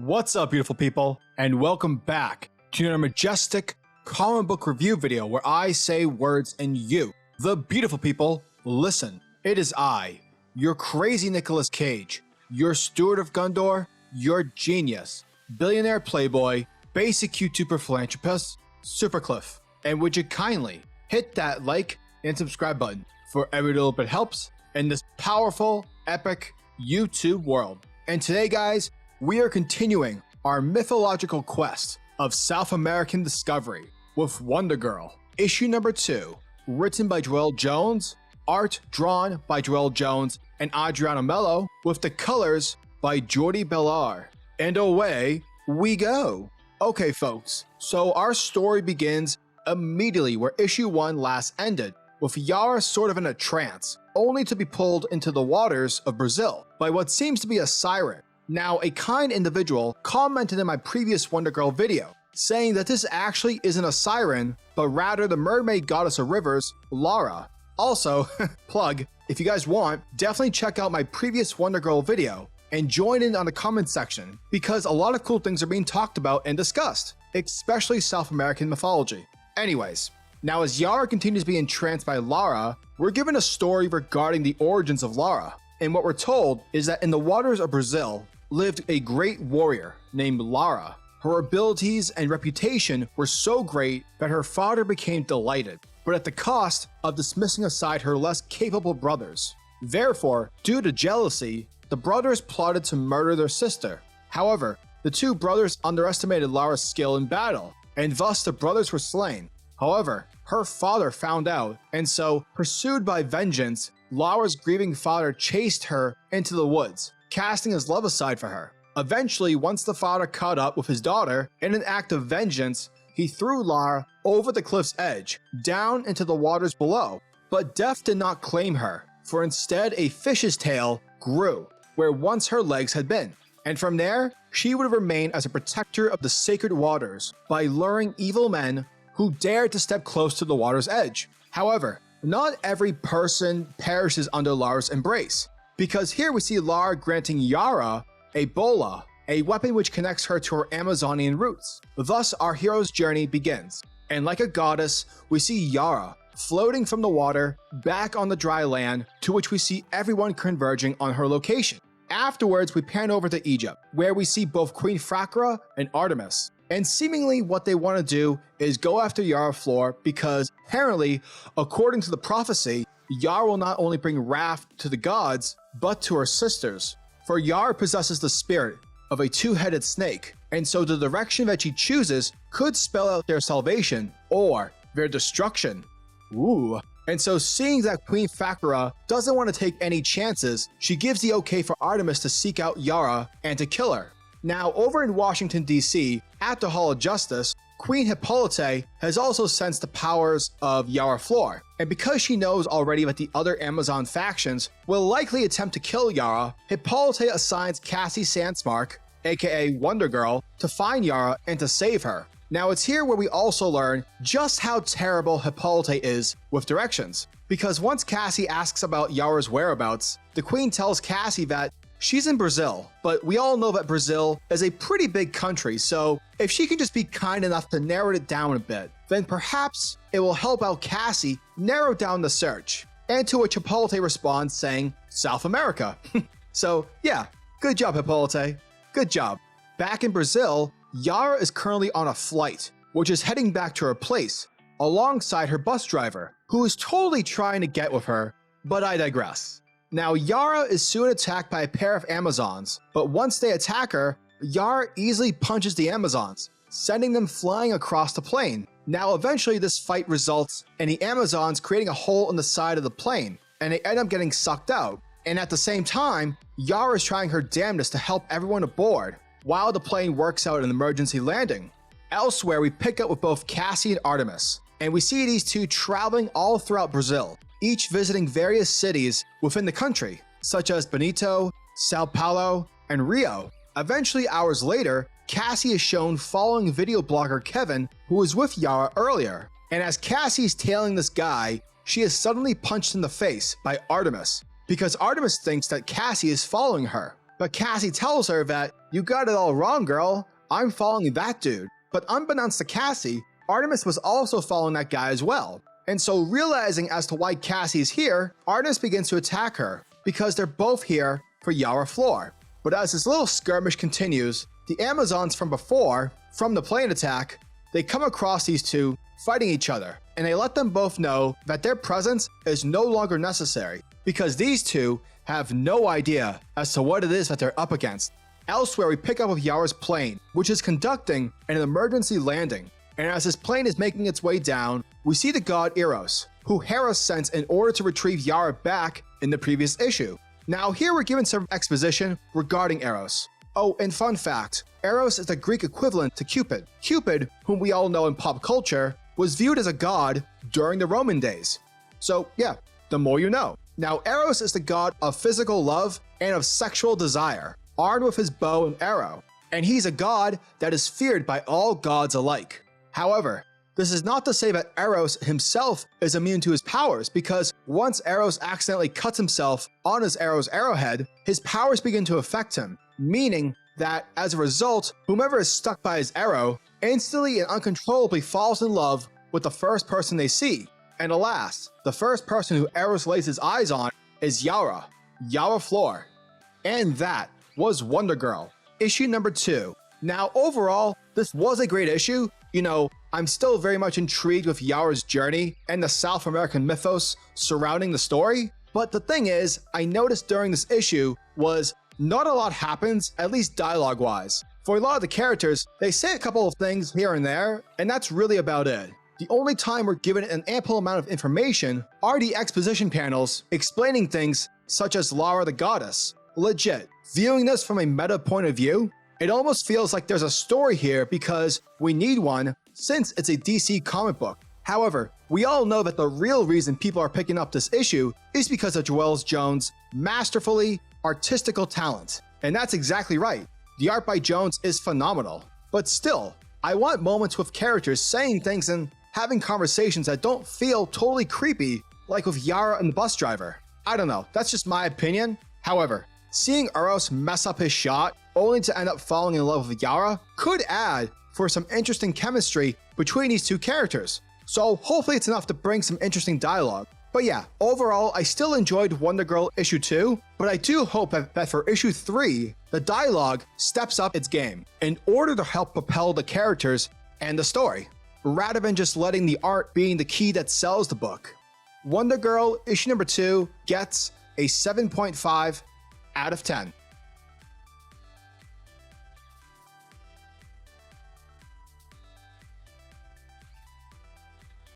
What's up, beautiful people, and welcome back to another majestic comic book review video where I say words and you, the beautiful people, listen. It is I, your crazy Nicolas Cage, your steward of Gondor, your genius, billionaire playboy, basic YouTuber philanthropist, SuperCliff. And would you kindly hit that like and subscribe button for every little bit helps in this powerful, epic YouTube world. And today, guys, we are continuing our mythological quest of South American discovery with Wonder Girl, issue number 2, written by Joel Jones, art drawn by Joel Jones and Adriano Mello, with the colors by Jordi Bellar. And away we go. Okay, folks, so our story begins immediately where issue 1 last ended, with Yara sort of in a trance, only to be pulled into the waters of Brazil by what seems to be a siren. Now, a kind individual commented in my previous Wonder Girl video, saying that this actually isn't a siren, but rather the mermaid goddess of rivers, Lara. Also, plug, if you guys want, definitely check out my previous Wonder Girl video and join in on the comment section, because a lot of cool things are being talked about and discussed, especially South American mythology. Anyways, now as Yara continues to be entranced by Lara, we're given a story regarding the origins of Lara. And what we're told is that in the waters of Brazil lived a great warrior named Lara. Her abilities and reputation were so great that her father became delighted, but at the cost of dismissing aside her less capable brothers. Therefore, due to jealousy, the brothers plotted to murder their sister. However, the two brothers underestimated Lara's skill in battle, and thus the brothers were slain. However, her father found out, and so, pursued by vengeance, Lara's grieving father chased her into the woods, casting his love aside for her. Eventually, once the father caught up with his daughter, in an act of vengeance, he threw Lara over the cliff's edge, down into the waters below. But death did not claim her, for instead a fish's tail grew, where once her legs had been. And from there, she would remain as a protector of the sacred waters by luring evil men who dared to step close to the water's edge. However, not every person perishes under Lara's embrace, because here we see Lara granting Yara a bola, a weapon which connects her to her Amazonian roots. Thus, our hero's journey begins, and like a goddess, we see Yara floating from the water back on the dry land, to which we see everyone converging on her location. Afterwards, we pan over to Egypt, where we see both Queen Phakra and Artemis. And seemingly what they want to do is go after Yara Flor, because apparently, according to the prophecy, Yara will not only bring wrath to the gods, but to her sisters. For Yara possesses the spirit of a two-headed snake, and so the direction that she chooses could spell out their salvation or their destruction. Ooh. And so seeing that Queen Phakra doesn't want to take any chances, she gives the okay for Artemis to seek out Yara and to kill her. Now, over in Washington, D.C., at the Hall of Justice, Queen Hippolyte has also sensed the powers of Yara Flor, and because she knows already that the other Amazon factions will likely attempt to kill Yara, Hippolyte assigns Cassie Sandsmark, aka Wonder Girl, to find Yara and to save her. Now, it's here where we also learn just how terrible Hippolyte is with directions, because once Cassie asks about Yara's whereabouts, the Queen tells Cassie that she's in Brazil, but we all know that Brazil is a pretty big country, so if she can just be kind enough to narrow it down a bit, then perhaps it will help out Cassie narrow down the search. And to which Hippolyte responds saying, South America. So yeah, good job, Hippolyte. Good job. Back in Brazil, Yara is currently on a flight, which is heading back to her place, alongside her bus driver, who is totally trying to get with her, but I digress. Now, Yara is soon attacked by a pair of Amazons, but once they attack her, Yara easily punches the Amazons, sending them flying across the plane. Now, eventually this fight results in the Amazons creating a hole in the side of the plane, and they end up getting sucked out. And at the same time, Yara is trying her damnedest to help everyone aboard, while the plane works out an emergency landing. Elsewhere, we pick up with both Cassie and Artemis, and we see these two traveling all throughout Brazil, each visiting various cities within the country, such as Benito, Sao Paulo, and Rio. Eventually, hours later, Cassie is shown following video blogger Kevin, who was with Yara earlier. And as Cassie's tailing this guy, she is suddenly punched in the face by Artemis, because Artemis thinks that Cassie is following her. but Cassie tells her that, "You got it all wrong, girl. I'm following that dude." But unbeknownst to Cassie, Artemis was also following that guy as well. And so realizing as to why Cassie's here, Artemis begins to attack her because they're both here for Yara Flor. But as this little skirmish continues, the Amazons from before, from the plane attack, they come across these two fighting each other, and they let them both know that their presence is no longer necessary because these two have no idea as to what it is that they're up against. Elsewhere, we pick up with Yara's plane, which is conducting an emergency landing. And as this plane is making its way down, we see the god Eros, who Hera sent in order to retrieve Yara back in the previous issue. Now here we're given some exposition regarding Eros. Oh, and fun fact, Eros is the Greek equivalent to Cupid. Cupid, whom we all know in pop culture, was viewed as a god during the Roman days. So yeah, the more you know. Now Eros is the god of physical love and of sexual desire, armed with his bow and arrow. And he's a god that is feared by all gods alike. However, this is not to say that Eros himself is immune to his powers, because once Eros accidentally cuts himself on his arrow's arrowhead, his powers begin to affect him, meaning that as a result, whomever is stuck by his arrow instantly and uncontrollably falls in love with the first person they see. And alas, the first person who Eros lays his eyes on is Yara Flor. And that was Wonder Girl, issue number 2. Now overall, this was a great issue. You know, I'm still very much intrigued with Yara's journey and the South American mythos surrounding the story. But the thing is, I noticed during this issue was not a lot happens, at least dialogue-wise. For a lot of the characters, they say a couple of things here and there, and that's really about it. The only time we're given an ample amount of information are the exposition panels explaining things such as Lara the Goddess. Legit, viewing this from a meta point of view, it almost feels like there's a story here because we need one since it's a DC comic book. However, we all know that the real reason people are picking up this issue is because of Joelle Jones' masterfully artistical talent. And that's exactly right. The art by Jones is phenomenal. But still, I want moments with characters saying things and having conversations that don't feel totally creepy, like with Yara and the bus driver. I don't know, that's just my opinion. However, seeing Eros mess up his shot only to end up falling in love with Yara could add for some interesting chemistry between these two characters. So hopefully it's enough to bring some interesting dialogue. But yeah, overall, I still enjoyed Wonder Girl issue 2, but I do hope that for issue 3, the dialogue steps up its game in order to help propel the characters and the story, rather than just letting the art being the key that sells the book. Wonder Girl issue number 2 gets a 7.5 out of 10.